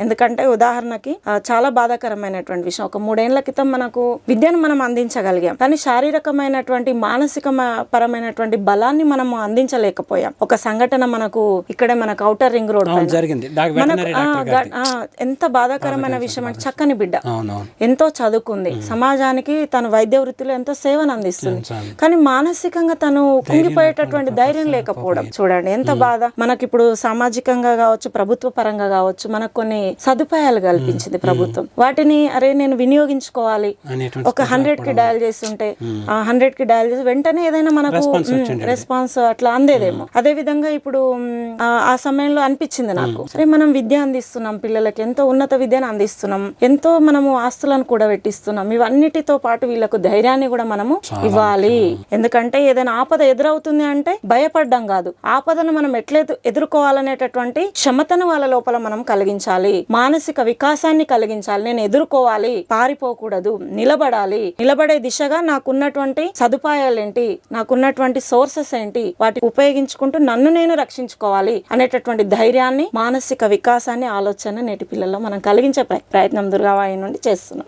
ఎందుకంటే ఉదాహరణకి చాలా బాధాకరమైనటువంటి విషయం, ఒక 3 ఏళ్ల క్రితం మనకు విద్యను మనం అందించగలిగాం, కానీ శారీరకమైనటువంటి మానసిక పరమైనటువంటి బలాన్ని మనం అందించలేకపోయాం. ఒక సంఘటన మనకు ఇక్కడే మనకు ఔటర్ రింగ్ రోడ్ ఎంత బాధాకరమైన విషయం అంటే, చక్కని బిడ్డ ఎంతో చదువుకుంది, సమాజానికి తన వైద్య వృత్తిలో ఎంతో సేవను అందిస్తుంది, కానీ మానసికంగా తను కుంగిపోయేటటువంటి ధైర్యం లేకపోవడం చూడండి ఎంత బాధ. మనకి ఇప్పుడు సామాజికంగా కావచ్చు, ప్రభుత్వ పరంగా కావచ్చు, మనకు కొన్ని సదుపాయాలు కల్పించింది ప్రభుత్వం. వాటిని అరే నేను వినియోగించుకోవాలి, ఒక 100కి డయల్ చేస్తుంటే 100కి డయల్ చేసి వెంటనే ఏదైనా మనకు రెస్పాన్స్ అట్లా అందేదేమో. అదే విధంగా ఇప్పుడు ఆ సమయంలో అనిపించింది నాకు, సరే మనం విద్య అందిస్తున్నాం, పిల్లలకి ఎంతో ఉన్నత విద్యను అందిస్తున్నాం, ఎంతో మనము ఆస్తులను కూడా పెట్టిస్తున్నాం, ఇవన్నిటితో పాటు వీళ్ళకు ధైర్యాన్ని కూడా మనము ఇవ్వాలి. ఎందుకంటే ఏదైనా ఆపద ఎదురవుతుంది అంటే భయపడ్డం కాదు, ఆపదను మనం ఎట్లా ఎదుర్కోవాలనేటటువంటి క్షమతను వాళ్ళ లోపల మనం కలిగించాలి, మానసిక వికాసాన్ని కలిగించాలి. నేను ఎదుర్కోవాలి, పారిపోకూడదు, నిలబడాలి, నిలబడే దిశగా నాకున్నటువంటి సదుపాయాలు ఏంటి, నాకున్నటువంటి సోర్సెస్ ఏంటి, వాటిని ఉపయోగించుకుంటూ నన్ను నేను రక్షించుకోవాలి అనేటటువంటి ధైర్యాన్ని, మానసిక వికాసాన్ని, ఆలోచన నేటి పిల్లల్లో మనం కలిగించే ప్రయత్నం దుర్గావాయి నుండి చేస్తున్నాం.